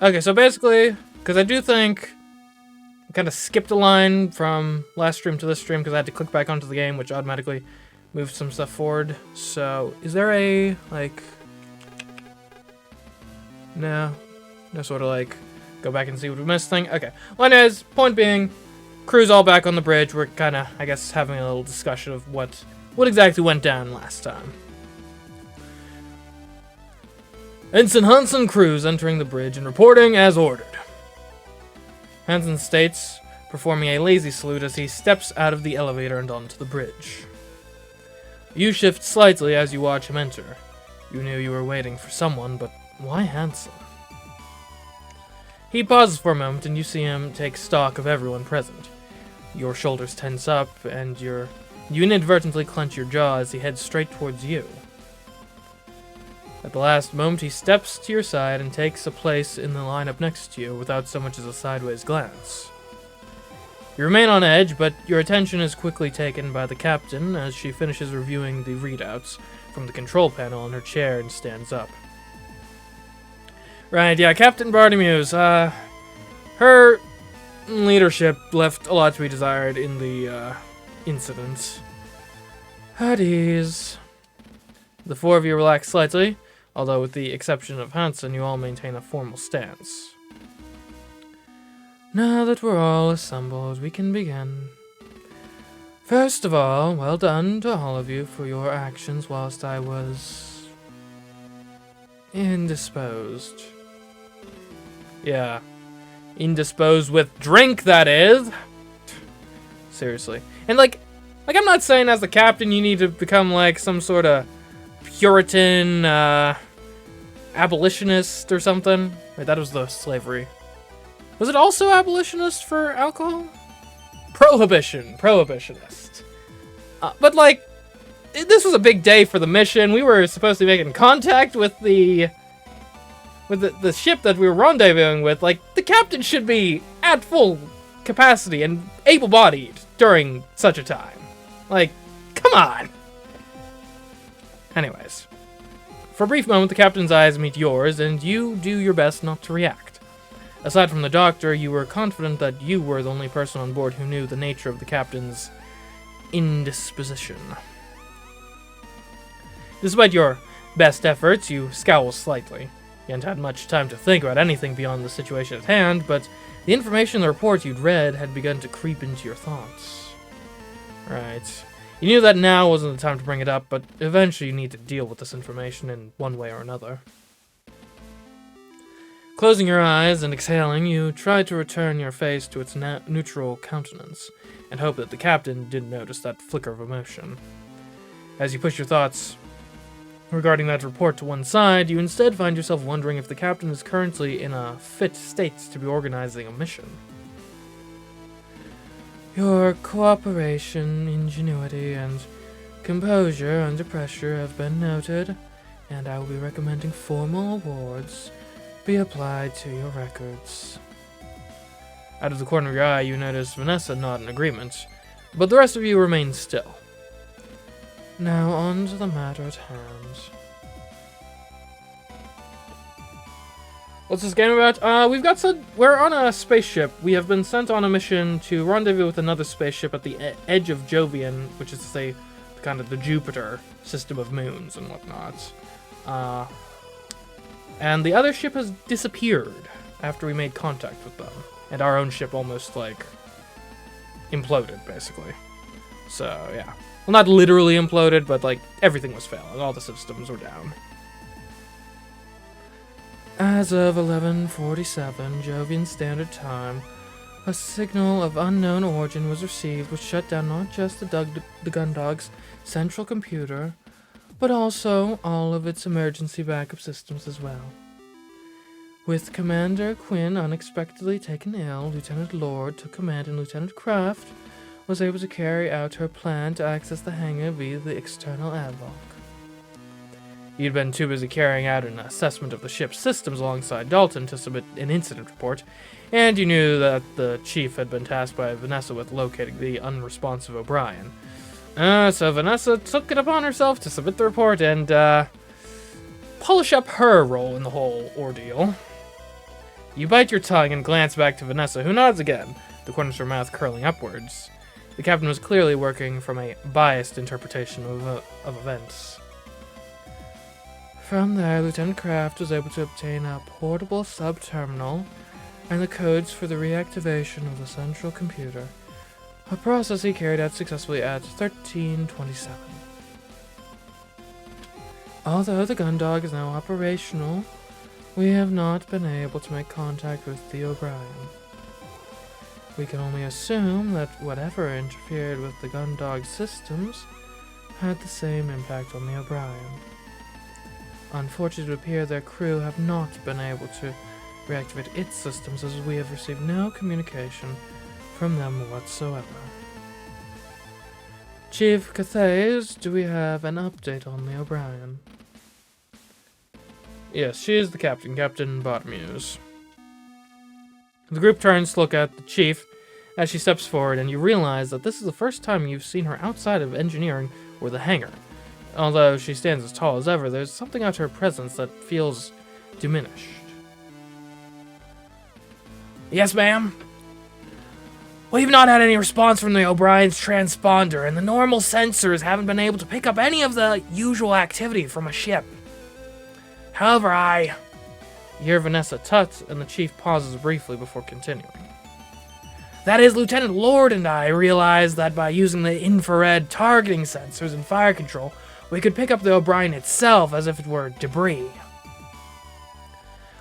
Okay, so basically, because I do think I kind of skipped a line from last stream to this stream because I had to click back onto the game, which automatically moved some stuff forward. So, is there a, like... No sort of, like, go back and see what we missed thing? Okay. One is, point being, crew's all back on the bridge. We're kind of, I guess, having a little discussion of what exactly went down last time. Ensign Hansen crews entering the bridge and reporting as ordered. Hansen states, performing a lazy salute as he steps out of the elevator and onto the bridge. You shift slightly as you watch him enter. You knew you were waiting for someone, but why Hansen? He pauses for a moment and you see him take stock of everyone present. Your shoulders tense up and you inadvertently clench your jaw as he heads straight towards you. At the last moment, he steps to your side and takes a place in the lineup next to you without so much as a sideways glance. You remain on edge, but your attention is quickly taken by the captain as she finishes reviewing the readouts from the control panel in her chair and stands up. Right, yeah, Captain Bartimeus, her leadership left a lot to be desired in the, incident. At ease. The four of you relax slightly, although with the exception of Hansen, you all maintain a formal stance. Now that we're all assembled, we can begin. First of all, well done to all of you for your actions whilst I was... indisposed. Yeah. Indisposed with drink, that is! Seriously. And, like, I'm not saying as the captain you need to become, like, some sort of Puritan, abolitionist or something. Wait, that was the slavery. Was it also abolitionist for alcohol? Prohibitionist. But, like, this was a big day for the mission. We were supposed to be making contact with the ship that we were rendezvousing with. Like, the captain should be at full capacity and able-bodied during such a time. Like, come on! Anyways. For a brief moment, the captain's eyes meet yours, and you do your best not to react. Aside from the doctor, you were confident that you were the only person on board who knew the nature of the captain's indisposition. Despite your best efforts, you scowl slightly. You hadn't had much time to think about anything beyond the situation at hand, but the information in the report you'd read had begun to creep into your thoughts. Right. You knew that now wasn't the time to bring it up, but eventually you need to deal with this information in one way or another. Closing your eyes and exhaling, you try to return your face to its neutral countenance, and hope that the captain didn't notice that flicker of emotion. As you push your thoughts regarding that report to one side, you instead find yourself wondering if the captain is currently in a fit state to be organizing a mission. Your cooperation, ingenuity, and composure under pressure have been noted, and I will be recommending formal awards be applied to your records. Out of the corner of your eye, you notice Vanessa nod in agreement, but the rest of you remain still. Now on to the matter at hand. What's this game about? We're on a spaceship. We have been sent on a mission to rendezvous with another spaceship at the edge of Jovian, which is to say, kind of the Jupiter system of moons and whatnot. And the other ship has disappeared after we made contact with them. And our own ship almost, like, imploded, basically. So, yeah. Well, not literally imploded, but, like, everything was failing. All the systems were down. As of 11:47 Jovian Standard Time, a signal of unknown origin was received which shut down not just the Gun-Dog's central computer, but also all of its emergency backup systems as well. With Commander Quinn unexpectedly taken ill, Lieutenant Lord took command and Lieutenant Kraft was able to carry out her plan to access the hangar via the external airlock. You'd been too busy carrying out an assessment of the ship's systems alongside Dalton to submit an incident report, and you knew that the chief had been tasked by Vanessa with locating the unresponsive O'Brien. So Vanessa took it upon herself to submit the report and, polish up her role in the whole ordeal. You bite your tongue and glance back to Vanessa, who nods again, the corners of her mouth curling upwards. The captain was clearly working from a biased interpretation of events. From there, Lieutenant Kraft was able to obtain a portable sub-terminal and the codes for the reactivation of the central computer, a process he carried out successfully at 1327. Although the Gun-Dog is now operational, we have not been able to make contact with the O'Brien. We can only assume that whatever interfered with the Gun-Dog's systems had the same impact on the O'Brien. Unfortunately, it would appear their crew have not been able to reactivate its systems, as we have received no communication from them whatsoever. Chief Cathays, do we have an update on the O'Brien? Yes, she is the captain, Captain Bottomuse. The group turns to look at the chief as she steps forward, and you realize that this is the first time you've seen her outside of engineering or the hangar. Although she stands as tall as ever, there's something about her presence that feels diminished. Yes, ma'am? We've not had any response from the O'Brien's transponder, and the normal sensors haven't been able to pick up any of the usual activity from a ship. However, You hear Vanessa tut, and the chief pauses briefly before continuing. That is, Lieutenant Lord and I realized that by using the infrared targeting sensors and fire control, we could pick up the O'Brien itself as if it were debris.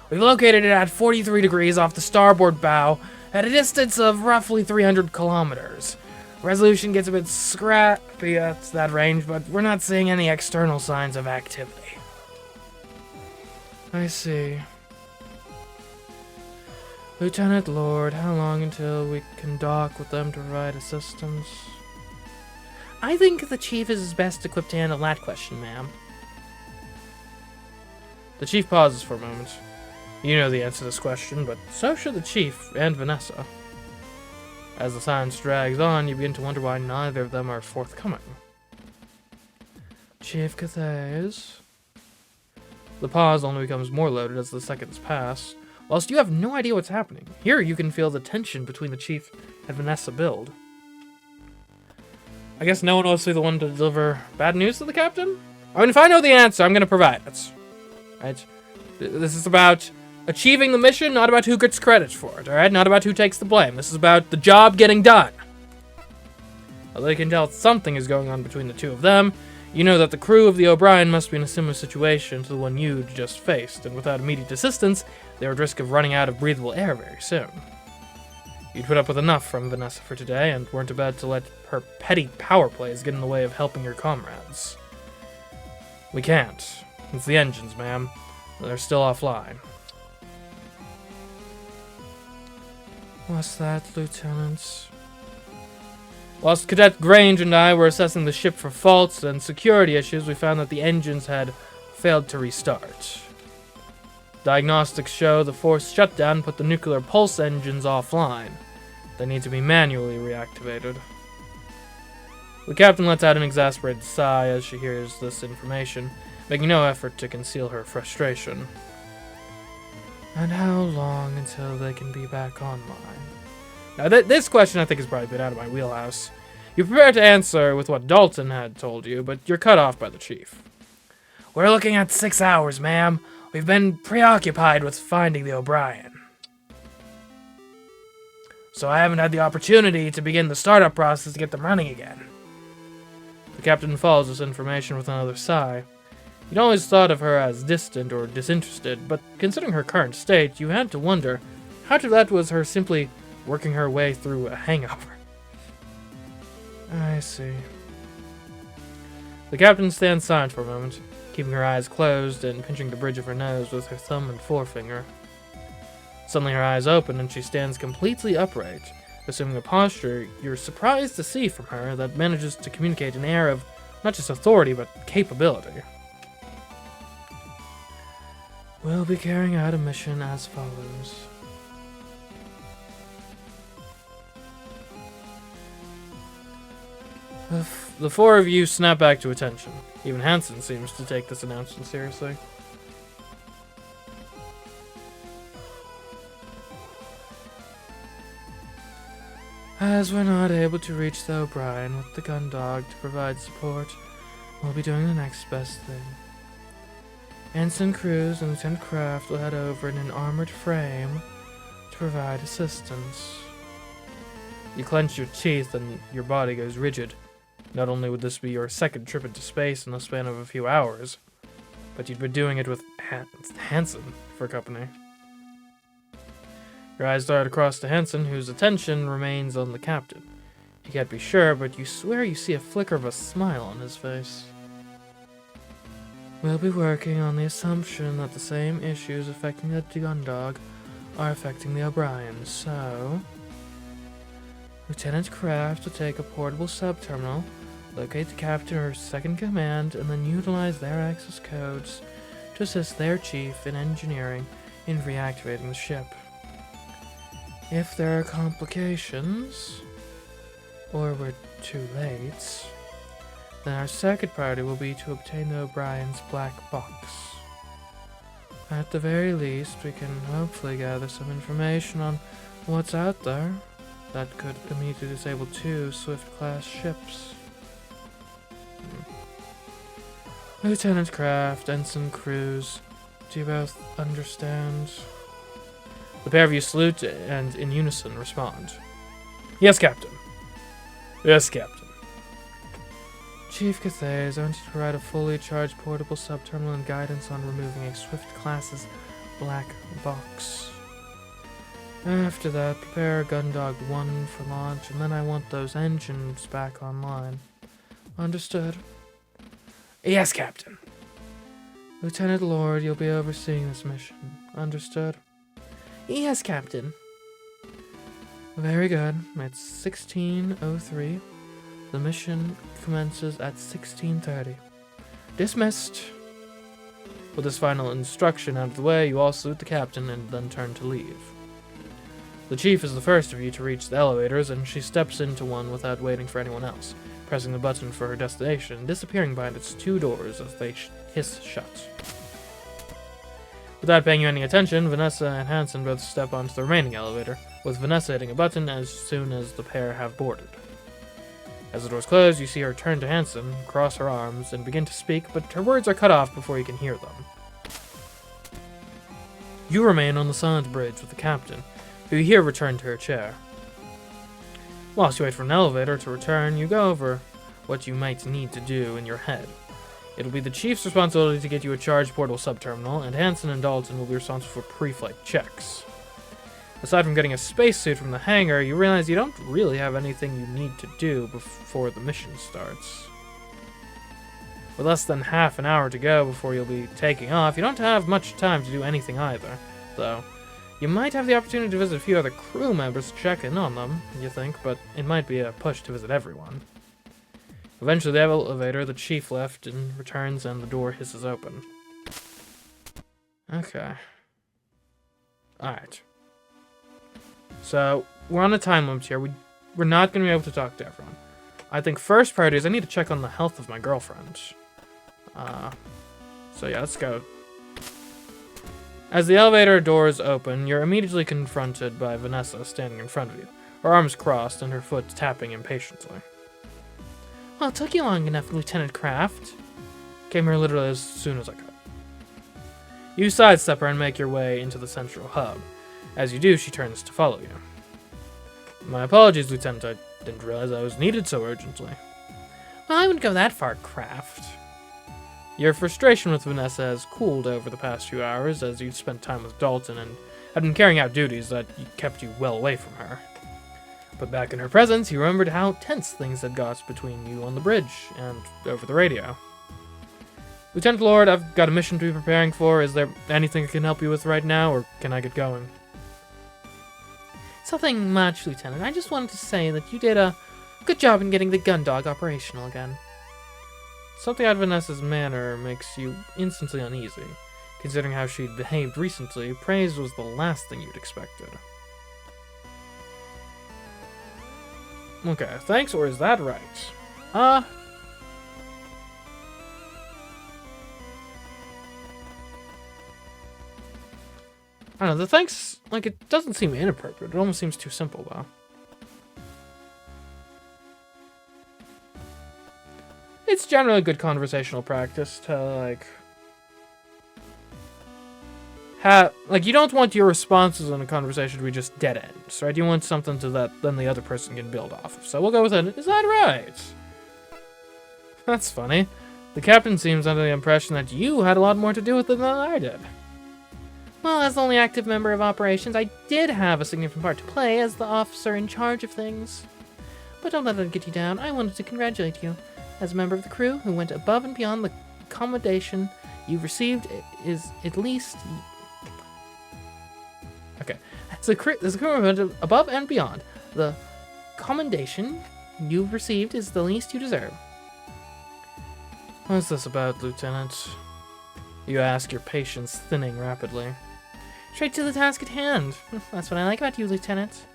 We've located it at 43 degrees off the starboard bow at a distance of roughly 300 kilometers. Resolution gets a bit scrappy at that range, but we're not seeing any external signs of activity. I see. Lieutenant Lord, how long until we can dock with them to provide assistance? I think the chief is best equipped to handle that question, ma'am. The chief pauses for a moment. You know the answer to this question, but so should the chief and Vanessa. As the silence drags on, you begin to wonder why neither of them are forthcoming. Chief Cathays. The pause only becomes more loaded as the seconds pass. Whilst you have no idea what's happening, here you can feel the tension between the chief and Vanessa build. I guess no one wants to be the one to deliver bad news to the captain? I mean, if I know the answer, I'm going to provide it. Right? This is about achieving the mission, not about who gets credit for it, alright? Not about who takes the blame. This is about the job getting done. Although you can tell something is going on between the two of them, you know that the crew of the O'Brien must be in a similar situation to the one you'd just faced, and without immediate assistance, they were at risk of running out of breathable air very soon. You'd put up with enough from Vanessa for today, and weren't about to let her petty power plays get in the way of helping your comrades. We can't. It's the engines, ma'am. They're still offline. What's that, Lieutenant? Whilst Cadet Grange and I were assessing the ship for faults and security issues, we found that the engines had failed to restart. Diagnostics show the forced shutdown put the nuclear pulse engines offline. They need to be manually reactivated. The captain lets out an exasperated sigh as she hears this information, making no effort to conceal her frustration. And how long until they can be back online? Now, this question I think is probably a bit out of my wheelhouse. You're prepared to answer with what Dalton had told you, but you're cut off by the chief. We're looking at 6 hours, ma'am. We've been preoccupied with finding the O'Brien. So I haven't had the opportunity to begin the startup process to get them running again. The captain follows this information with another sigh. You'd always thought of her as distant or disinterested, but considering her current state, you had to wonder how much of that was her simply working her way through a hangover. I see. The captain stands silent for a moment, keeping her eyes closed and pinching the bridge of her nose with her thumb and forefinger. Suddenly her eyes open and she stands completely upright, assuming a posture you're surprised to see from her that manages to communicate an air of not just authority but capability. We'll be carrying out a mission as follows. The four of you snap back to attention. Even Hansen seems to take this announcement seriously. As we're not able to reach the O'Brien with the Gun-Dog to provide support, we'll be doing the next best thing. Ensign Cruz and Lieutenant Kraft will head over in an armored frame to provide assistance. You clench your teeth and your body goes rigid. Not only would this be your second trip into space in the span of a few hours, but you'd be doing it with Hansen for company. Your eyes dart across to Hansen, whose attention remains on the captain. You can't be sure, but you swear you see a flicker of a smile on his face. We'll be working on the assumption that the same issues affecting the Gun-Dog are affecting the O'Briens, so... Lieutenant Kraft will take a portable sub-terminal, locate the captain or second command, and then utilize their access codes to assist their chief in engineering in reactivating the ship. If there are complications, or we're too late, then our second priority will be to obtain the O'Brien's black box. At the very least, we can hopefully gather some information on what's out there that could immediately disable 2 Swift-class ships. Lieutenant Kraft, Ensign Cruz, do you both understand? The pair of you salute and in unison respond. Yes, Captain. Yes, Captain. Chief Cathay is going to provide a fully charged portable sub-terminal and guidance on removing a Swift-class's black box. After that, prepare Gun-Dog 1 for launch, and then I want those engines back online. Understood? Yes, Captain. Lieutenant Lord, you'll be overseeing this mission. Understood? Yes, Captain. Very good. It's 16:03. The mission commences at 16:30. Dismissed. With this final instruction out of the way, you all salute the captain and then turn to leave. The chief is the first of you to reach the elevators, and she steps into one without waiting for anyone else, pressing the button for her destination and disappearing behind its 2 doors as they hiss shut. Without paying you any attention, Vanessa and Hansen both step onto the remaining elevator, with Vanessa hitting a button as soon as the pair have boarded. As the doors close, you see her turn to Hansen, cross her arms, and begin to speak, but her words are cut off before you can hear them. You remain on the silent bridge with the captain, who you hear return to her chair. Whilst you wait for an elevator to return, you go over what you might need to do in your head. It'll be the chief's responsibility to get you a charged portable sub-terminal, and Hansen and Dalton will be responsible for pre-flight checks. Aside from getting a spacesuit from the hangar, you realize you don't really have anything you need to do before the mission starts. With less than half an hour to go before you'll be taking off, you don't have much time to do anything either, though. You might have the opportunity to visit a few other crew members to check in on them, you think, but it might be a push to visit everyone. Eventually, the elevator, the chief left and returns, and the door hisses open. Okay. Alright. So, we're on a time limit here. We're not going to be able to talk to everyone. I think first priority is I need to check on the health of my girlfriend. So yeah, let's go. As the elevator doors open, you're immediately confronted by Vanessa standing in front of you, her arms crossed and her foot tapping impatiently. Well, it took you long enough, Lieutenant Kraft. Came here literally as soon as I could. You sidestep her and make your way into the central hub. As you do, she turns to follow you. My apologies, Lieutenant. I didn't realize I was needed so urgently. Well, I wouldn't go that far, Kraft. Your frustration with Vanessa has cooled over the past few hours as you'd spent time with Dalton and had been carrying out duties that kept you well away from her. But back in her presence, you remembered how tense things had got between you on the bridge and over the radio. Lieutenant Lord, I've got a mission to be preparing for. Is there anything I can help you with right now, or can I get going? Nothing much, Lieutenant. I just wanted to say that you did a good job in getting the Gun-Dog operational again. Something out of Vanessa's manner makes you instantly uneasy. Considering how she'd behaved recently, praise was the last thing you'd expected. Okay, thanks, or is that right? I don't know, the thanks, like, it doesn't seem inappropriate. It almost seems too simple, though. it's generally good conversational practice to, like, you don't want your responses in a conversation to be just dead ends, right? You want something to that then the other person can build off of. So we'll go with it. Is that right? That's funny. The captain seems under the impression that you had a lot more to do with it than I did. Well, as the only active member of operations, I did have a significant part to play as the officer in charge of things. But don't let it get you down. I wanted to congratulate you. As a member of the crew who went above and beyond the commendation you've received is at least... Okay. As a crew who went above and beyond, the commendation you've received is the least you deserve. What's this about, Lieutenant? You ask, your patience thinning rapidly. Straight to the task at hand. That's what I like about you, Lieutenant.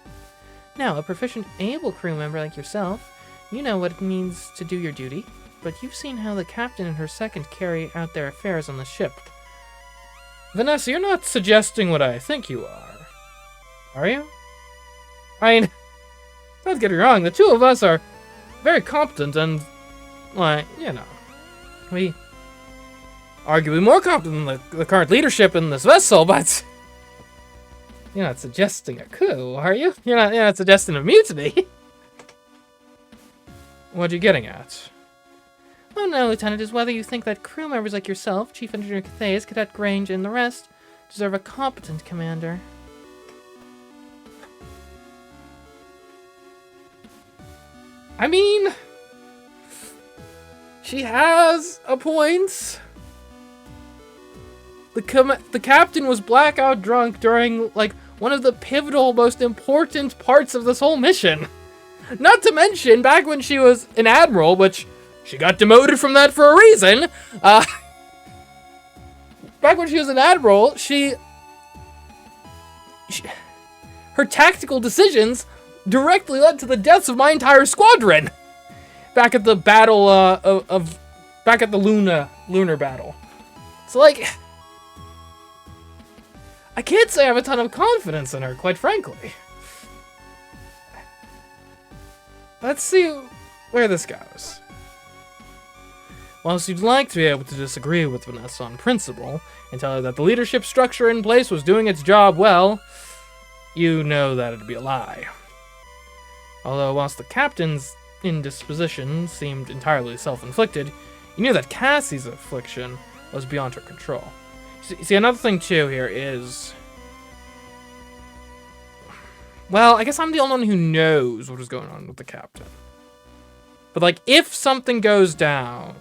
Now, a proficient, able crew member like yourself, you know what it means to do your duty, but you've seen how the captain and her second carry out their affairs on the ship. Vanessa, you're not suggesting what I think you are you? I mean, don't get me wrong, the two of us are very competent and, like, you know, we arguably more competent than the current leadership in this vessel, but you're not suggesting a coup, are you? You're not suggesting a mutiny. What are you getting at? Oh no, Lieutenant, is whether you think that crew members like yourself, Chief Engineer Cathays, Cadet Grange, and the rest deserve a competent commander. I mean, she has a point. The captain was blackout drunk during, like, one of the pivotal, most important parts of this whole mission. Not to mention, back when she was an admiral, which she got demoted from that for a reason, back when she was an admiral, her tactical decisions directly led to the deaths of my entire squadron. Back at the battle back at the lunar battle. So, like, I can't say I have a ton of confidence in her, quite frankly. Let's see where this goes. Whilst you'd like to be able to disagree with Vanessa on principle and tell her that the leadership structure in place was doing its job well, you know that it'd be a lie. Although, whilst the captain's indisposition seemed entirely self-inflicted, you knew that Cassie's affliction was beyond her control. See, another thing, too, here is... Well, I guess I'm the only one who knows what is going on with the captain. But, like, if something goes down,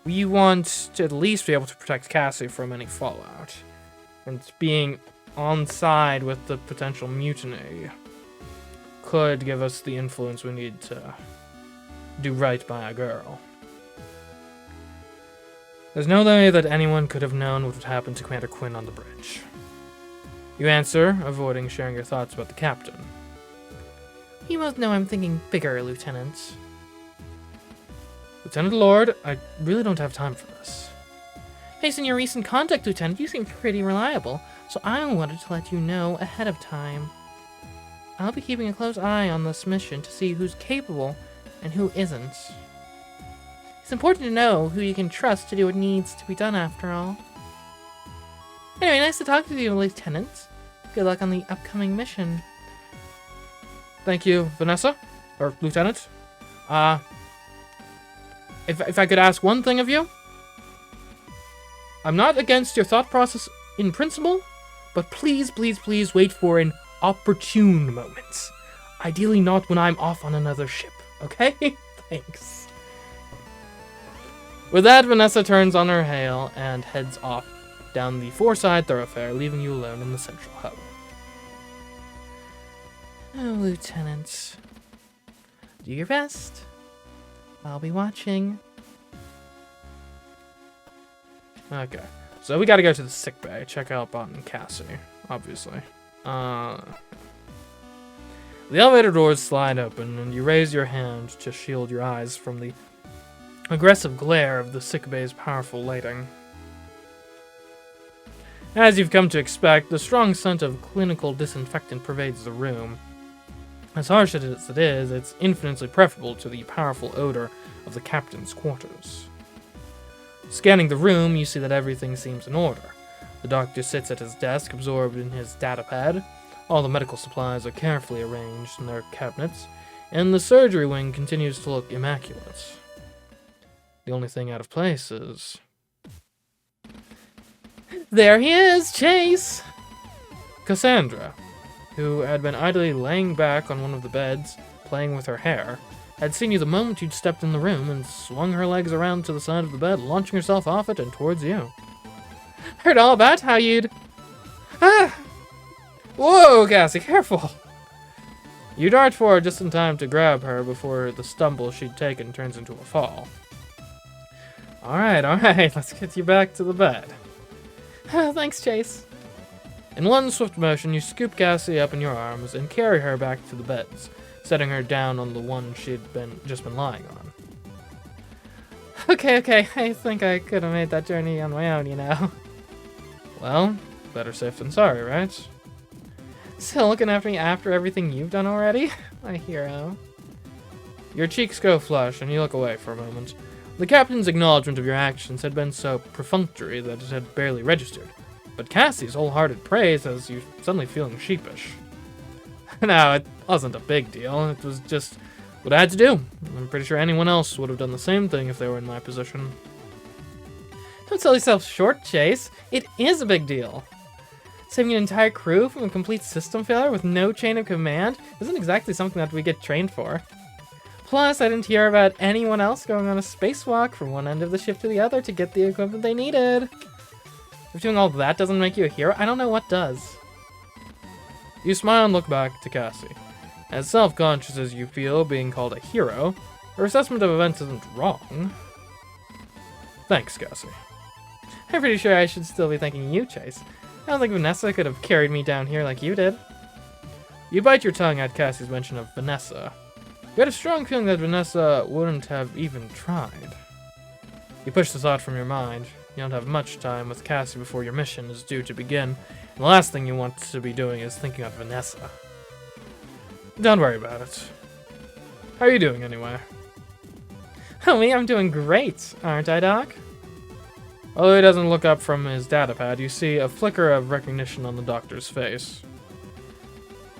we want to at least be able to protect Cassie from any fallout. And being on side with the potential mutiny could give us the influence we need to do right by a girl. There's no way that anyone could have known what would happen to Commander Quinn on the bridge. You answer, avoiding sharing your thoughts about the captain. You must know I'm thinking bigger, Lieutenant. Lieutenant Lord, I really don't have time for this. Based on your recent contact, Lieutenant, you seem pretty reliable, so I wanted to let you know ahead of time. I'll be keeping a close eye on this mission to see who's capable and who isn't. It's important to know who you can trust to do what needs to be done, after all. Anyway, nice to talk to you, Lieutenant. Good luck on the upcoming mission. Thank you, Vanessa. Or Lieutenant. If I could ask one thing of you. I'm not against your thought process in principle, but please, please, please wait for an opportune moment. Ideally not when I'm off on another ship, okay? Thanks. With that, Vanessa turns on her hail and heads off down the four-side thoroughfare, leaving you alone in the central hub. Oh, Lieutenant. Do your best. I'll be watching. Okay. So we gotta go to the sickbay, check out Bot and Cassie, obviously. The elevator doors slide open, and you raise your hand to shield your eyes from the aggressive glare of the sickbay's powerful lighting. As you've come to expect, the strong scent of clinical disinfectant pervades the room. As harsh as it is, it's infinitely preferable to the powerful odor of the captain's quarters. Scanning the room, you see that everything seems in order. The doctor sits at his desk, absorbed in his datapad. All the medical supplies are carefully arranged in their cabinets, and the surgery wing continues to look immaculate. The only thing out of place is... There he is, Chase! Cassandra, who had been idly laying back on one of the beds, playing with her hair, had seen you the moment you'd stepped in the room and swung her legs around to the side of the bed, launching herself off it and towards you. Heard all about how you'd... Ah! Whoa, Cassie, careful! You dart forward just in time to grab her before the stumble she'd taken turns into a fall. Alright, let's get you back to the bed. Thanks, Chase. In one swift motion, you scoop Cassie up in your arms and carry her back to the beds, setting her down on the one she'd just been lying on. Okay, I think I could have made that journey on my own, you know. Well, better safe than sorry, right? Still looking after me after everything you've done already? My hero. Your cheeks go flush and you look away for a moment. The captain's acknowledgement of your actions had been so perfunctory that it had barely registered, but Cassie's wholehearted praise has you suddenly feeling sheepish. No, it wasn't a big deal. It was just what I had to do. I'm pretty sure anyone else would have done the same thing if they were in my position. Don't sell yourself short, Chase. It is a big deal. Saving an entire crew from a complete system failure with no chain of command isn't exactly something that we get trained for. Plus, I didn't hear about anyone else going on a spacewalk from one end of the ship to the other to get the equipment they needed. If doing all that doesn't make you a hero, I don't know what does. You smile and look back to Cassie. As self-conscious as you feel being called a hero, her assessment of events isn't wrong. Thanks, Cassie. I'm pretty sure I should still be thanking you, Chase. I don't think Vanessa could have carried me down here like you did. You bite your tongue at Cassie's mention of Vanessa. You had a strong feeling that Vanessa wouldn't have even tried. You push the thought from your mind. You don't have much time with Cassie before your mission is due to begin, and the last thing you want to be doing is thinking of Vanessa. Don't worry about it. How are you doing, anyway? Oh, me? I'm doing great, aren't I, Doc? Although he doesn't look up from his datapad, you see a flicker of recognition on the doctor's face.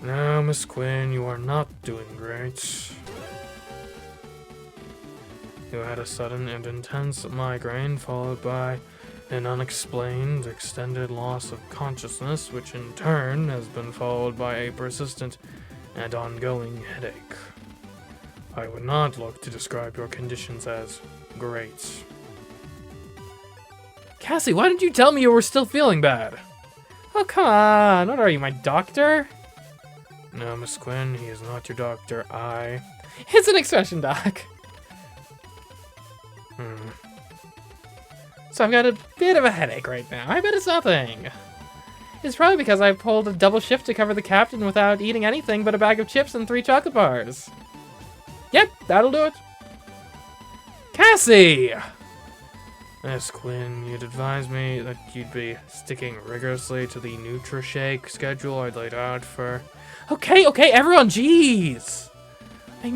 No, Miss Quinn, you are not doing great. You had a sudden and intense migraine followed by an unexplained extended loss of consciousness, which in turn has been followed by a persistent and ongoing headache. I would not look to describe your conditions as great. Cassie, why didn't you tell me you were still feeling bad? Oh, come on. What are you, my doctor? No, Miss Quinn, he is not your doctor. It's an expression, Doc. So I've got a bit of a headache right now. I bet it's nothing. It's probably because I pulled a double shift to cover the captain without eating anything but a bag of chips and 3 chocolate bars. Yep, that'll do it. Cassie! Miss Quinn, you'd advise me that you'd be sticking rigorously to the Nutri-Shake schedule I'd laid out for... Okay, everyone, jeez! I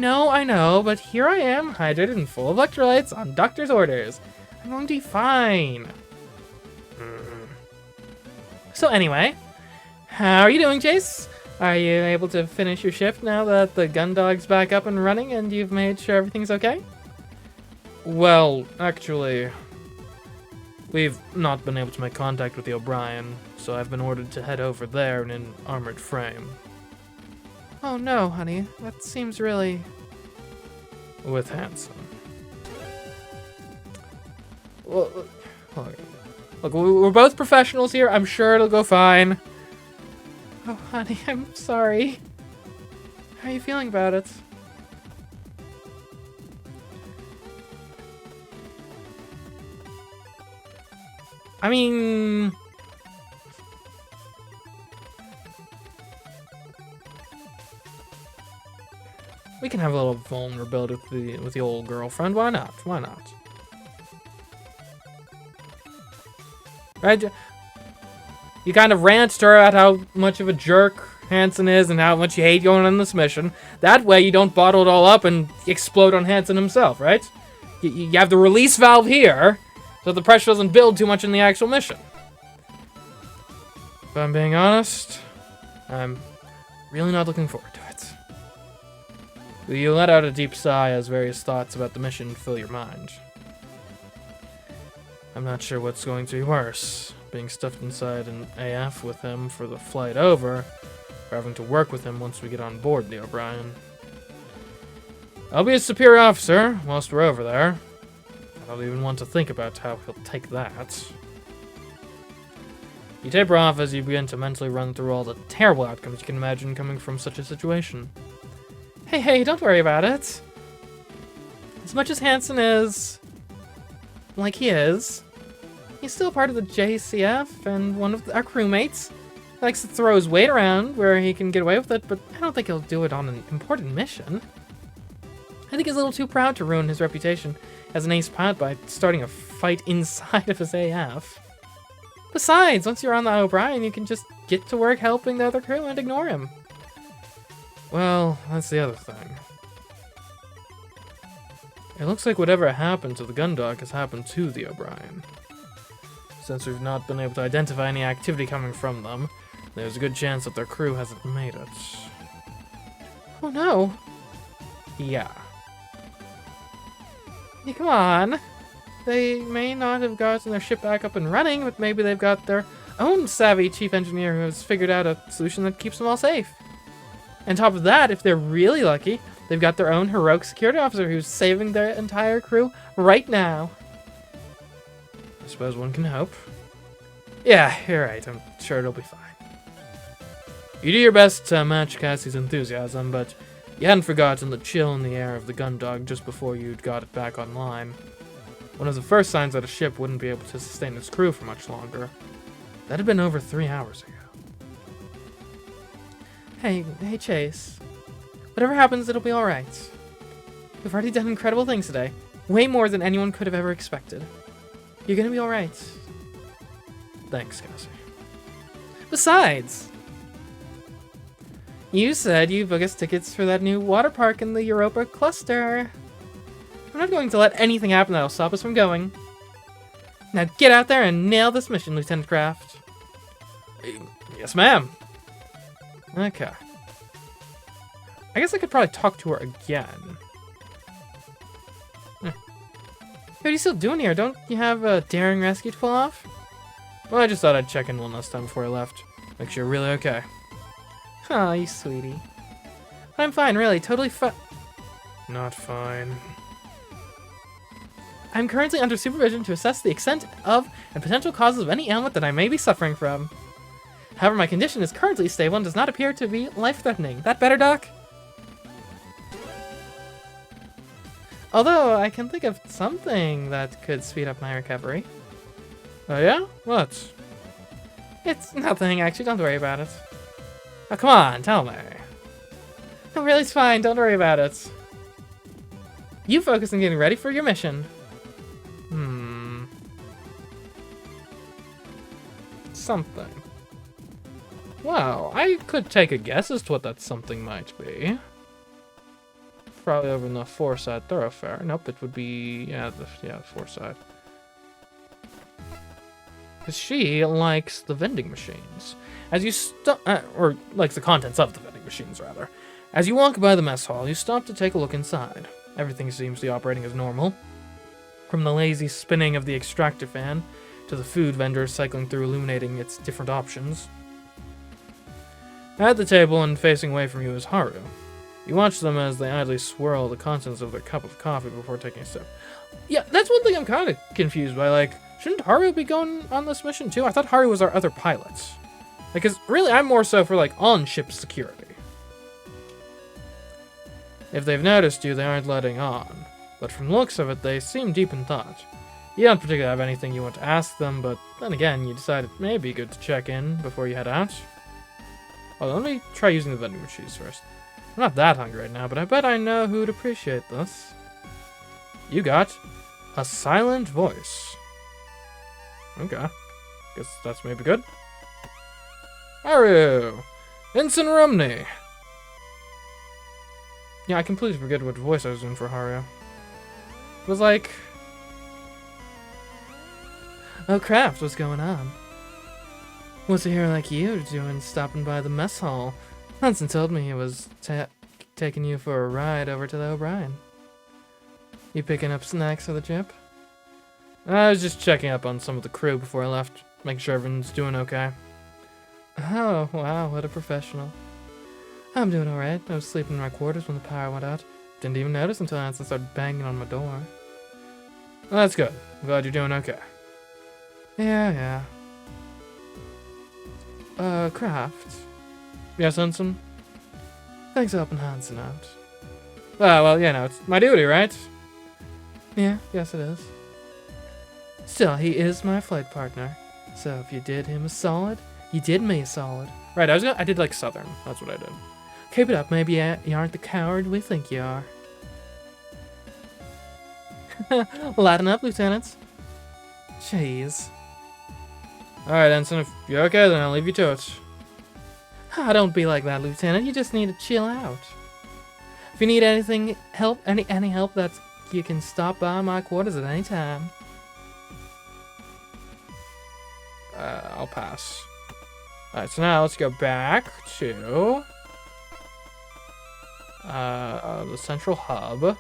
know, but here I am, hydrated and full of electrolytes on doctor's orders. I'm going to be fine. So anyway, how are you doing, Chase? Are you able to finish your shift now that the Gun-Dog's back up and running and you've made sure everything's okay? Well, actually, we've not been able to make contact with the O'Brien, so I've been ordered to head over there in an armored frame. Oh no, honey, that seems really... With Hanson. Well, look, we're both professionals here. I'm sure it'll go fine. Oh, honey, I'm sorry. How are you feeling about it? I mean... We can have a little vulnerability with the old girlfriend. Why not? Why not? Right? You kind of ranted her at how much of a jerk Hanson is and how much you hate going on this mission. That way you don't bottle it all up and explode on Hanson himself, right? You have the release valve here, so the pressure doesn't build too much in the actual mission. If I'm being honest, I'm really not looking forward to it. You let out a deep sigh as various thoughts about the mission fill your mind. I'm not sure what's going to be worse, being stuffed inside an AF with him for the flight over, or having to work with him once we get on board the O'Brien. I'll be a superior officer whilst we're over there. I don't even want to think about how he'll take that. You taper off as you begin to mentally run through all the terrible outcomes you can imagine coming from such a situation. Hey, don't worry about it. As much as Hanson is... like he is, he's still part of the JCF and one of our crewmates. He likes to throw his weight around where he can get away with it, but I don't think he'll do it on an important mission. I think he's a little too proud to ruin his reputation as an ace pilot by starting a fight inside of his AF. Besides, once you're on the O'Brien, you can just get to work helping the other crew and ignore him. Well, that's the other thing. It looks like whatever happened to the Gun-Dog has happened to the O'Brien. Since we've not been able to identify any activity coming from them, there's a good chance that their crew hasn't made it. Oh no! Yeah. Hey, come on! They may not have gotten their ship back up and running, but maybe they've got their own savvy chief engineer who has figured out a solution that keeps them all safe. On top of that, if they're really lucky, they've got their own heroic security officer who's saving their entire crew right now. I suppose one can hope. Yeah, you're right. I'm sure it'll be fine. You do your best to match Cassie's enthusiasm, but you hadn't forgotten the chill in the air of the Gun-Dog just before you'd got it back online. One of the first signs that a ship wouldn't be able to sustain its crew for much longer. That had been over 3 hours ago. Hey, Chase. Whatever happens, it'll be alright. We've already done incredible things today. Way more than anyone could have ever expected. You're gonna be alright. Thanks, Cassie. Besides, you said you booked us tickets for that new water park in the Europa cluster. I'm not going to let anything happen that'll stop us from going. Now get out there and nail this mission, Lieutenant Kraft. Yes, ma'am. Okay. I guess I could probably talk to her again. What are you still doing here? Don't you have a daring rescue to pull off? Well, I just thought I'd check in one last time before I left. Make sure you're really okay. Aw, you sweetie. I'm fine, really. Totally Not fine. I'm currently under supervision to assess the extent of and potential causes of any ailment that I may be suffering from. However, my condition is currently stable and does not appear to be life-threatening. That better, Doc? Although, I can think of something that could speed up my recovery. Oh yeah? What? It's nothing, actually. Don't worry about it. Oh, come on, tell me. No, really, it's fine. Don't worry about it. You focus on getting ready for your mission. Something. Wow, I could take a guess as to what that something might be. Probably over in the Foreside Thoroughfare. Nope, it would be... yeah, the Foreside. Because she likes the vending machines. As you or likes the contents of the vending machines, rather. As you walk by the mess hall, you stop to take a look inside. Everything seems to be operating as normal. From the lazy spinning of the extractor fan, to the food vendor cycling through illuminating its different options. At the table and facing away from you is Haru. You watch them as they idly swirl the contents of their cup of coffee before taking a sip. Yeah, that's one thing I'm kind of confused by. Like, shouldn't Haru be going on this mission too? I thought Haru was our other pilot. Because really, I'm more so for like on-ship security. If they've noticed you, they aren't letting on. But from the looks of it, they seem deep in thought. You don't particularly have anything you want to ask them, but then again, you decide it may be good to check in before you head out. Well, let me try using the vending machines first. I'm not that hungry right now, but I bet I know who'd appreciate this. You got a silent voice. Okay. Guess that's maybe good. Haru! Ensign Rumney! Yeah, I completely forget what voice I was doing for Haru. It was like... Oh, Craft, what's going on? What's a hero like you doing stopping by the mess hall? Hansen told me he was taking you for a ride over to the O'Brien. You picking up snacks for the trip? I was just checking up on some of the crew before I left, making sure everyone's doing okay. Oh, wow, what a professional. I'm doing alright. I was sleeping in my quarters when the power went out. Didn't even notice until Hansen started banging on my door. Well, that's good. I'm glad you're doing okay. Yeah. Craft. Yes, Hansen? Thanks for helping Hansen out. Well, you know, it's my duty, right? Yeah, yes it is. Still, he is my flight partner. So if you did him a solid, you did me a solid. Right, I did like Southern. That's what I did. Keep it up, maybe you aren't the coward we think you are. Lighten up, lieutenants. Jeez. Alright, Ensign, if you're okay, then I'll leave you to it. Don't be like that, Lieutenant. You just need to chill out. If you need any help, you can stop by my quarters at any time. I'll pass. Alright, so now let's go back to the central hub.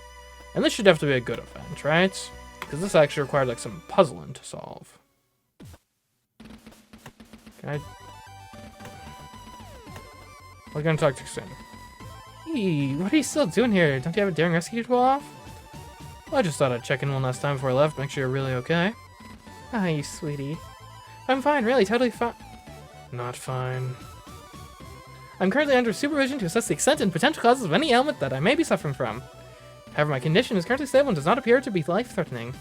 And this should definitely be a good event, right? Because this actually required like some puzzling to solve. We're gonna talk to you soon. Hey, what are you still doing here? Don't you have a daring rescue to pull off? Well, I just thought I'd check in one last time before I left, make sure you're really okay. You sweetie. I'm fine, really, totally fine. Not fine. I'm currently under supervision to assess the extent and potential causes of any ailment that I may be suffering from. However, my condition is currently stable and does not appear to be life-threatening.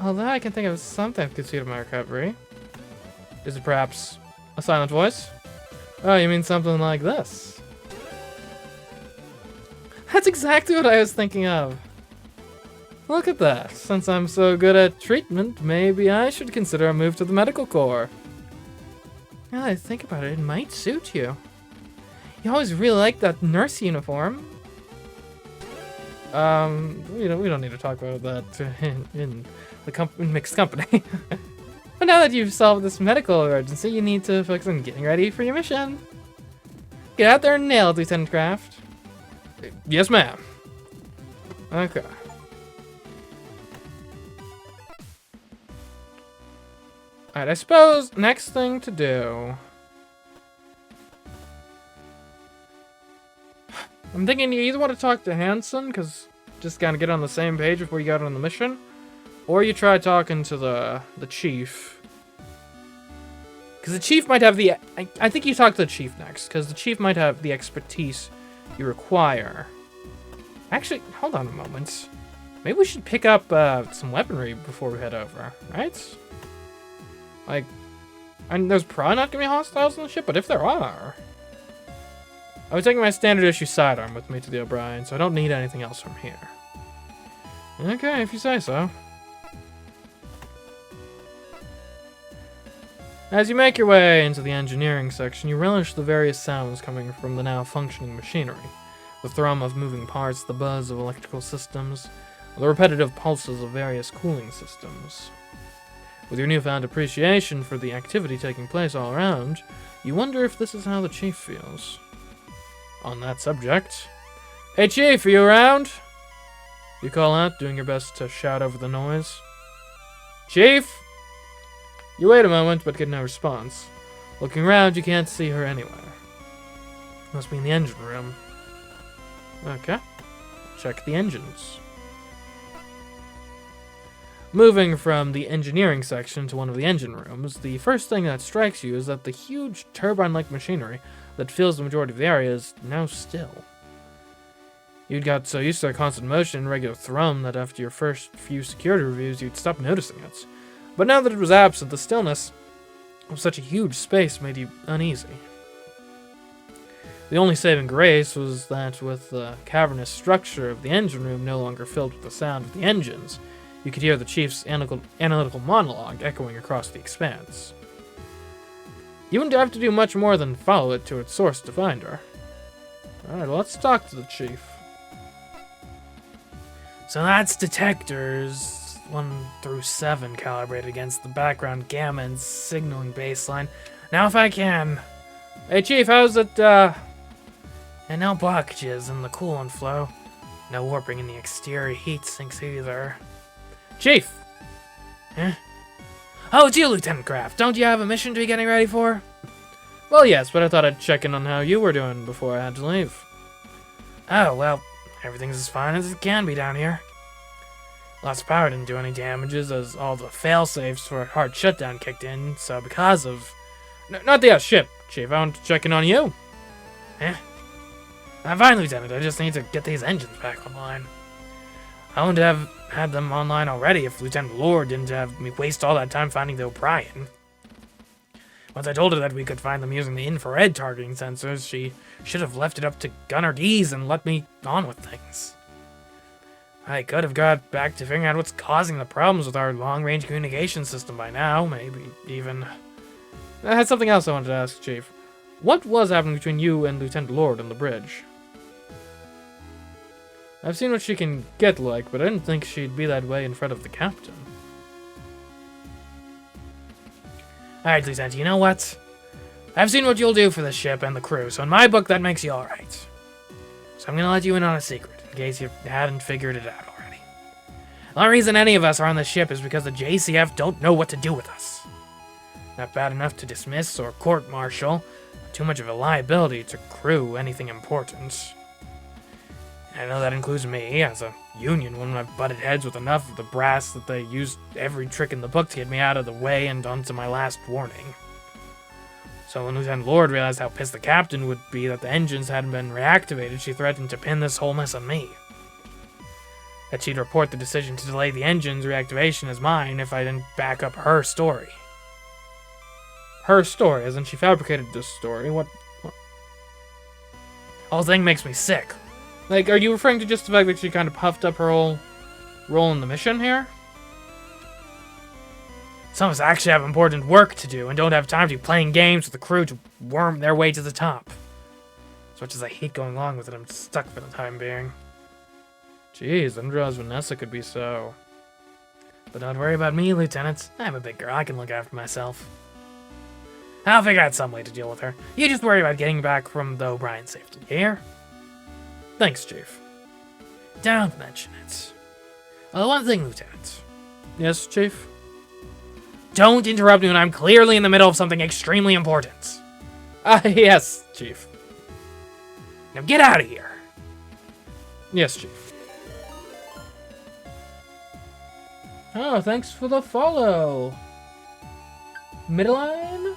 Although I can think of something that could suit my recovery. Is it perhaps a silent voice? Oh, you mean something like this? That's exactly what I was thinking of. Look at that. Since I'm so good at treatment, maybe I should consider a move to the medical corps. Now that I think about it, it might suit you. You always really liked that nurse uniform. We don't need to talk about that in mixed company. But now that you've solved this medical emergency, you need to focus on getting ready for your mission. Get out there and nail it, Lieutenant Craft. Yes, ma'am. Okay. Alright, I suppose next thing to do... I'm thinking you either want to talk to Hansen, because just kind of get on the same page before you go out on the mission, or you try talking to the chief. Because the chief might have the... I think you talk to the chief next, because the chief might have the expertise you require. Actually, hold on a moment. Maybe we should pick up some weaponry before we head over, right? Like, there's probably not going to be hostiles on the ship, but if there are... I was taking my standard issue sidearm with me to the O'Brien, so I don't need anything else from here. Okay, if you say so. As you make your way into the engineering section, you relish the various sounds coming from the now functioning machinery. The thrum of moving parts, the buzz of electrical systems, the repetitive pulses of various cooling systems. With your newfound appreciation for the activity taking place all around, you wonder if this is how the chief feels. On that subject, "Hey Chief, are you around?" You call out, doing your best to shout over the noise. "Chief?" You wait a moment, but get no response. Looking around, you can't see her anywhere. Must be in the engine room. Okay. Check the engines. Moving from the engineering section to one of the engine rooms, the first thing that strikes you is that the huge turbine-like machinery that fills the majority of the area is now still. You'd got so used to the constant motion and regular thrum that after your first few security reviews, you'd stop noticing it. But now that it was absent, the stillness of such a huge space made you uneasy. The only saving grace was that with the cavernous structure of the engine room no longer filled with the sound of the engines, you could hear the chief's analytical monologue echoing across the expanse. You wouldn't have to do much more than follow it to its source to find her. Alright, well, let's talk to the chief. So that's detectors 1 through 7 calibrated against the background gamma and signaling baseline. Now if I can. Hey chief, how's it, And no blockages in the coolant flow. No warping in the exterior heat sinks either. Chief! Huh? Oh, it's you, Lieutenant Craft. Don't you have a mission to be getting ready for? Well, yes, but I thought I'd check in on how you were doing before I had to leave. Oh, well, everything's as fine as it can be down here. Lost of power didn't do any damages as all the fail-safes for a hard shutdown kicked in, so because of... not the ship, Chief. I want to check in on you. Eh? I'm fine, Lieutenant. I just need to get these engines back online. I wouldn't have had them online already if Lieutenant Lord didn't have me waste all that time finding the O'Brien. Once I told her that we could find them using the infrared targeting sensors, she should have left it up to Gunner D's and let me on with things. I could have got back to figuring out what's causing the problems with our long-range communication system by now, maybe even... I had something else I wanted to ask, Chief. What was happening between you and Lieutenant Lord on the bridge? I've seen what she can get like, but I didn't think she'd be that way in front of the captain. Alright, Lieutenant, you know what? I've seen what you'll do for the ship and the crew, so in my book that makes you alright. So I'm gonna let you in on a secret, in case you hadn't figured it out already. The only reason any of us are on this ship is because the JCF don't know what to do with us. Not bad enough to dismiss or court-martial, too much of a liability to crew anything important. I know that includes me. As a Union woman, I've butted heads with enough of the brass that they used every trick in the book to get me out of the way and onto my last warning. So when Lieutenant Lord realized how pissed the captain would be that the engines hadn't been reactivated, she threatened to pin this whole mess on me. That she'd report the decision to delay the engine's reactivation as mine if I didn't back up her story. Her story, as in she fabricated this story. What? The whole thing makes me sick. Like, are you referring to just the fact that she kind of puffed up her whole role in the mission here? Some of us actually have important work to do and don't have time to be playing games with the crew to worm their way to the top. As much as I hate going along with it, I'm stuck for the time being. Jeez, I didn't realize Vanessa could be so... But don't worry about me, Lieutenant. I'm a big girl. I can look after myself. I'll figure out some way to deal with her. You just worry about getting back from the O'Brien safety, here? Thanks, Chief. Don't mention it. Well, one thing, Lieutenant. Yes, Chief? Don't interrupt me when I'm clearly in the middle of something extremely important. Yes, Chief. Now get out of here. Yes, Chief. Oh, thanks for the follow. Midline?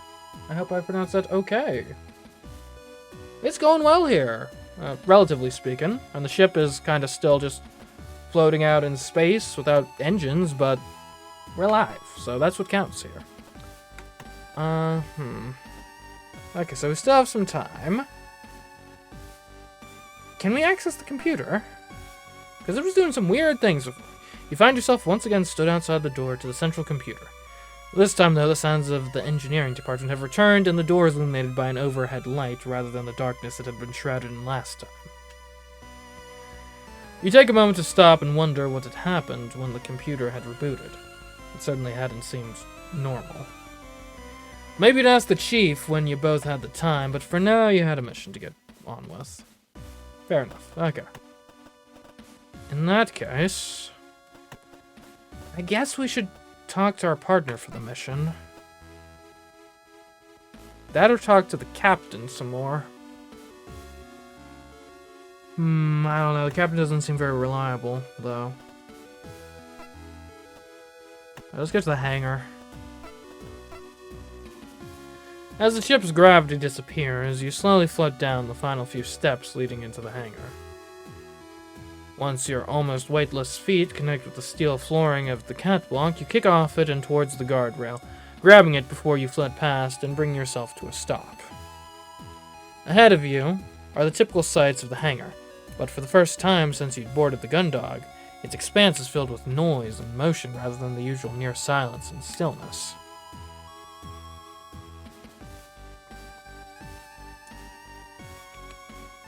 I hope I pronounced that okay. It's going well here. Relatively speaking, and the ship is kind of still just floating out in space without engines, but we're alive, so that's what counts here. Okay, so we still have some time. Can we access the computer? Because it was doing some weird things. You find yourself once again stood outside the door to the central computer. This time, though, the sounds of the engineering department have returned, and the door is illuminated by an overhead light rather than the darkness that had been shrouded in last time. You take a moment to stop and wonder what had happened when the computer had rebooted. It certainly hadn't seemed normal. Maybe you'd ask the chief when you both had the time, but for now you had a mission to get on with. Fair enough. Okay. In that case, I guess we should talk to our partner for the mission. That or talk to the captain some more. I don't know. The captain doesn't seem very reliable, though. Let's get to the hangar. As the ship's gravity disappears, you slowly float down the final few steps leading into the hangar. Once your almost weightless feet connect with the steel flooring of the catwalk, you kick off it and towards the guardrail, grabbing it before you float past and bring yourself to a stop. Ahead of you are the typical sights of the hangar, but for the first time since you'd boarded the Gun-Dog, its expanse is filled with noise and motion rather than the usual near silence and stillness.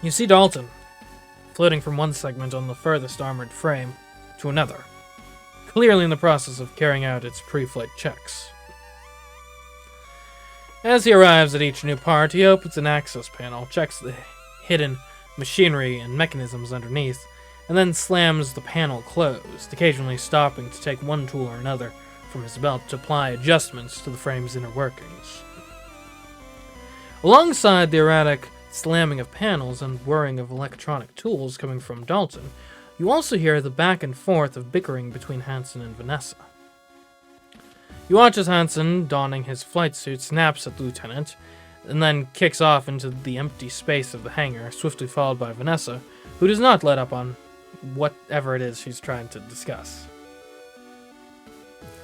You see Dalton, floating from one segment on the furthest armored frame to another, clearly in the process of carrying out its pre-flight checks. As he arrives at each new part, he opens an access panel, checks the hidden machinery and mechanisms underneath, and then slams the panel closed, occasionally stopping to take one tool or another from his belt to apply adjustments to the frame's inner workings. Alongside the erratic slamming of panels and whirring of electronic tools coming from Dalton, you also hear the back and forth of bickering between Hansen and Vanessa. You watch as Hansen, donning his flight suit, snaps at the lieutenant, and then kicks off into the empty space of the hangar, swiftly followed by Vanessa, who does not let up on whatever it is she's trying to discuss.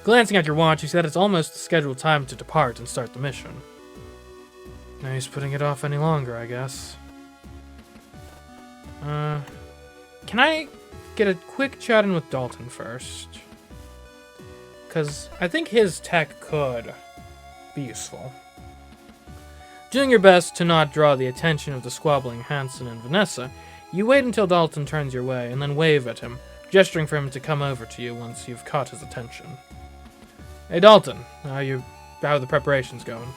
Glancing at your watch, you see that it's almost the scheduled time to depart and start the mission. No use putting it off any longer, I guess. Can I get a quick chat in with Dalton first? Because I think his tech could be useful. Doing your best to not draw the attention of the squabbling Hansen and Vanessa, you wait until Dalton turns your way and then wave at him, gesturing for him to come over to you once you've caught his attention. Hey Dalton, how are the preparations going?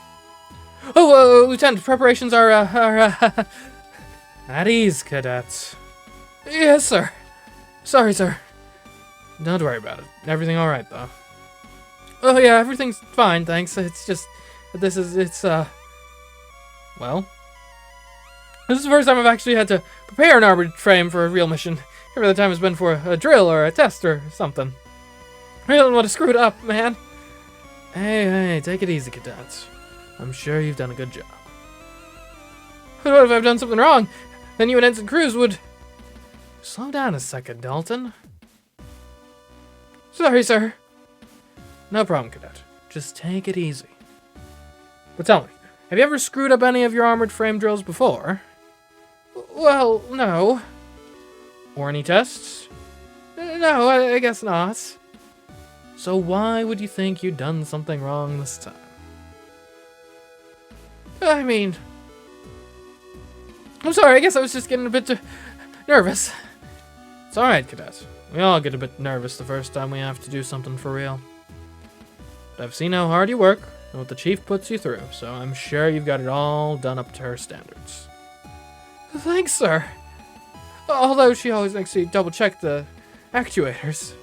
Oh, Lieutenant, preparations are at ease, cadets. Yes, sir. Sorry, sir. Don't worry about it. Everything alright, though? Oh, yeah, everything's fine, thanks. It's just, well, this is the first time I've actually had to prepare an armored frame for a real mission. Every other time has been for a drill or a test or something. I really don't want to screw it up, man. Hey, take it easy, cadets. I'm sure you've done a good job. But what if I've done something wrong? Then you and Ensign Cruz would... Slow down a second, Dalton. Sorry, sir. No problem, cadet. Just take it easy. But tell me, have you ever screwed up any of your armored frame drills before? Well, no. Or any tests? No, I guess not. So why would you think you'd done something wrong this time? I mean... I'm sorry, I guess I was just getting a bit nervous. It's alright, cadet. We all get a bit nervous the first time we have to do something for real. But I've seen how hard you work and what the chief puts you through, so I'm sure you've got it all done up to her standards. Thanks, sir. Although she always makes me double-check the actuators.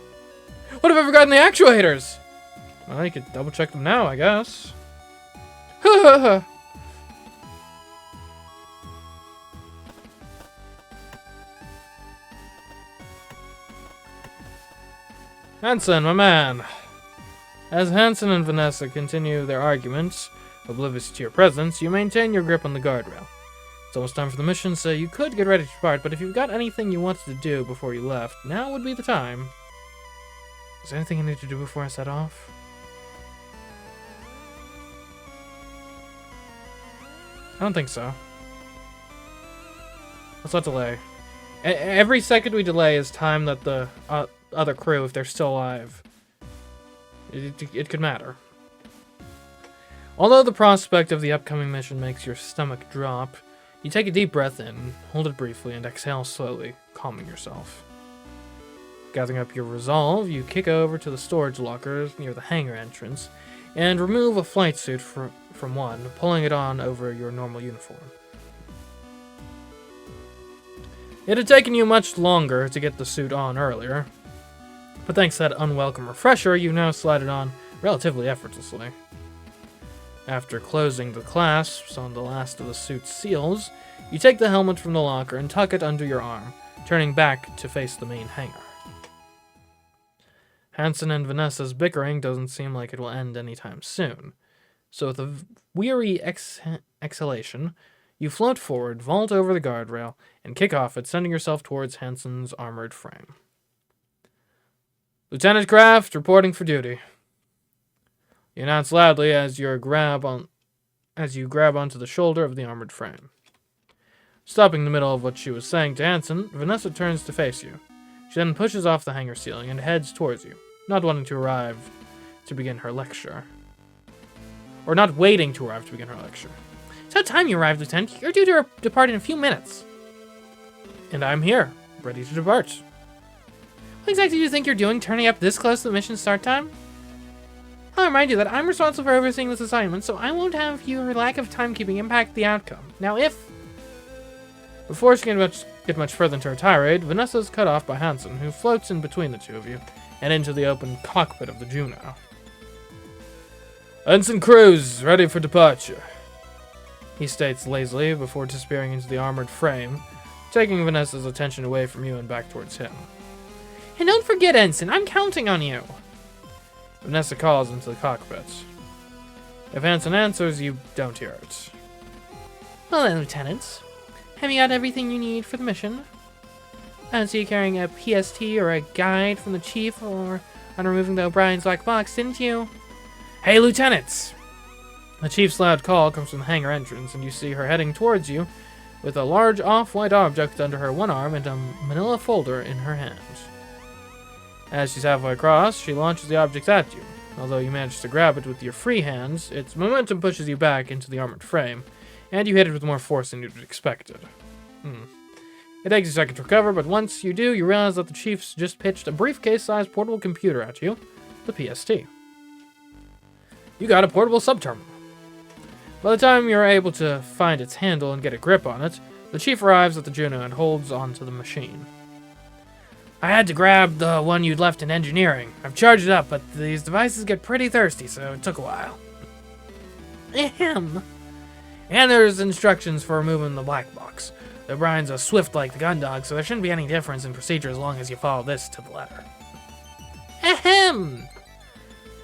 What have I forgotten the actuators? Well, you could double-check them now, I guess. Hansen, my man. As Hansen and Vanessa continue their arguments, oblivious to your presence, you maintain your grip on the guardrail. It's almost time for the mission, so you could get ready to depart, but if you've got anything you wanted to do before you left, now would be the time. Is there anything I need to do before I set off? I don't think so. Let's not delay. Every second we delay is time that the other crew, if they're still alive, it could matter. Although the prospect of the upcoming mission makes your stomach drop, you take a deep breath in, hold it briefly, and exhale slowly, calming yourself. Gathering up your resolve, you kick over to the storage lockers near the hangar entrance and remove a flight suit from one, pulling it on over your normal uniform. It had taken you much longer to get the suit on earlier, but thanks to that unwelcome refresher, you now slide it on relatively effortlessly. After closing the clasps on the last of the suit's seals, you take the helmet from the locker and tuck it under your arm, turning back to face the main hangar. Hansen and Vanessa's bickering doesn't seem like it will end anytime soon, so with a weary exhalation, you float forward, vault over the guardrail, and kick off it, sending yourself towards Hansen's armored frame. Lieutenant Craft, reporting for duty. You announce loudly as you grab onto the shoulder of the armored frame. Stopping in the middle of what she was saying to Hansen, Vanessa turns to face you. She then pushes off the hangar ceiling and heads towards you, not wanting to arrive to begin her lecture. Or not waiting to arrive to begin her lecture. It's about time you arrived, Lieutenant. You're due to depart in a few minutes. And I'm here, ready to depart. What exactly do you think you're doing, turning up this close to the mission start time? I'll remind you that I'm responsible for overseeing this assignment, so I won't have your lack of timekeeping impact the outcome. Now Before she can get much further into her tirade, Vanessa's cut off by Hansen, who floats in between the two of you, and into the open cockpit of the Juno. Ensign Cruz, ready for departure, he states lazily before disappearing into the armored frame, taking Vanessa's attention away from you and back towards him. And don't forget, Ensign, I'm counting on you. Vanessa calls into the cockpit. If Hansen answers, you don't hear it. Well then, Lieutenant. Have you got everything you need for the mission? I don't see you carrying a PST or a guide from the Chief or on removing the O'Brien's black box, didn't you? Hey, Lieutenants! The Chief's loud call comes from the hangar entrance, and you see her heading towards you with a large off-white object under her one arm and a manila folder in her hand. As she's halfway across, she launches the object at you. Although you manage to grab it with your free hands, its momentum pushes you back into the armored frame, and you hit it with more force than you'd expected. It takes a second to recover, but once you do, you realize that the Chief's just pitched a briefcase-sized portable computer at you, the PST. You got a portable subterminal. By the time you're able to find its handle and get a grip on it, the Chief arrives at the Juno and holds onto the machine. I had to grab the one you'd left in engineering. I've charged it up, but these devices get pretty thirsty, so it took a while. Ahem. And there's instructions for removing the black box. The O'Brien's are swift like the Gun-Dog, so there shouldn't be any difference in procedure as long as you follow this to the letter. Ahem!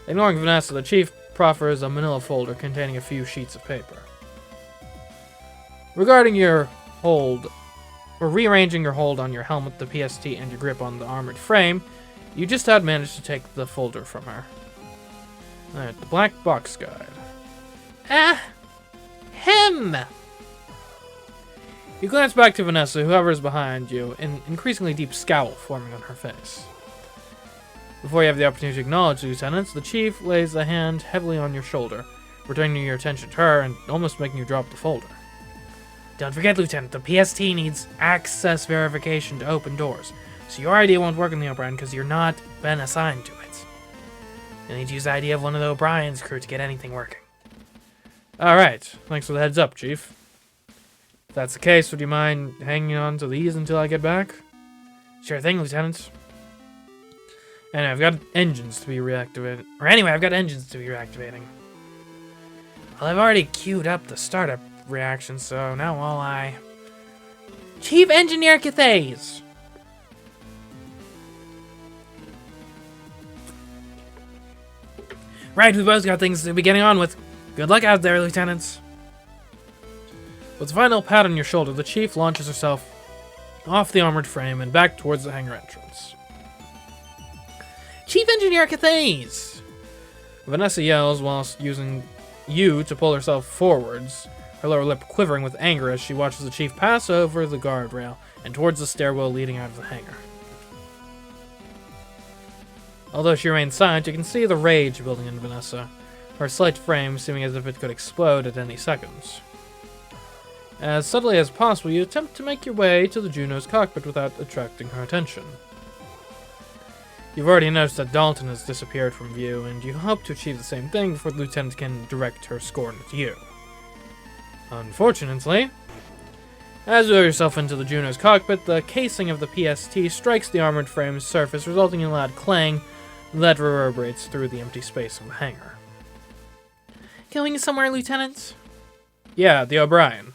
Ignoring Vanessa, the Chief proffers a manila folder containing a few sheets of paper. Regarding your hold, or rearranging your hold on your helmet, the PST, and your grip on the armored frame, you just had managed to take the folder from her. Alright, the black box guide. Him! You glance back to Vanessa, who hovers behind you, an increasingly deep scowl forming on her face. Before you have the opportunity to acknowledge the lieutenants, the Chief lays a hand heavily on your shoulder, returning your attention to her and almost making you drop the folder. Don't forget, Lieutenant, the PST needs access verification to open doors, so your ID won't work on the O'Brien because you're not been assigned to it. You'll need to use the ID of one of the O'Brien's crew to get anything working. Alright, thanks for the heads up, Chief. If that's the case, would you mind hanging on to these until I get back? Sure thing, Lieutenant. Anyway, I've got engines to be reactivated. I've got engines to be reactivating. Well, I've already queued up the startup reaction, so now all I... Chief Engineer Cathays! Right, we both got things to be getting on with. Good luck out there, Lieutenants. With a final pat on your shoulder, the Chief launches herself off the armored frame and back towards the hangar entrance. Chief Engineer Cathays! Vanessa yells whilst using you to pull herself forwards, her lower lip quivering with anger as she watches the Chief pass over the guardrail and towards the stairwell leading out of the hangar. Although she remains silent, you can see the rage building in Vanessa, her slight frame seeming as if it could explode at any second. As subtly as possible, you attempt to make your way to the Juno's cockpit without attracting her attention. You've already noticed that Dalton has disappeared from view, and you hope to achieve the same thing before the Lieutenant can direct her scorn at you. Unfortunately, as you lower yourself into the Juno's cockpit, the casing of the PST strikes the armored frame's surface, resulting in a loud clang that reverberates through the empty space of the hangar. Going somewhere, Lieutenant? Yeah, the O'Brien.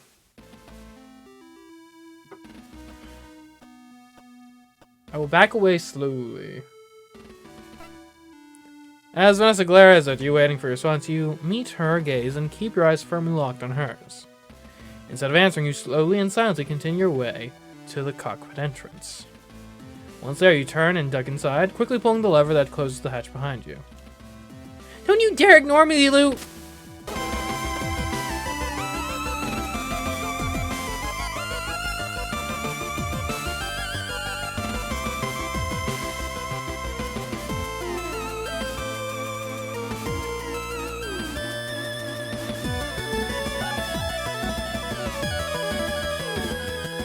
I will back away slowly. As Vanessa glares at you, waiting for your response, you meet her gaze and keep your eyes firmly locked on hers. Instead of answering, you slowly and silently continue your way to the cockpit entrance. Once there, you turn and duck inside, quickly pulling the lever that closes the hatch behind you. Don't you dare ignore me, Lou!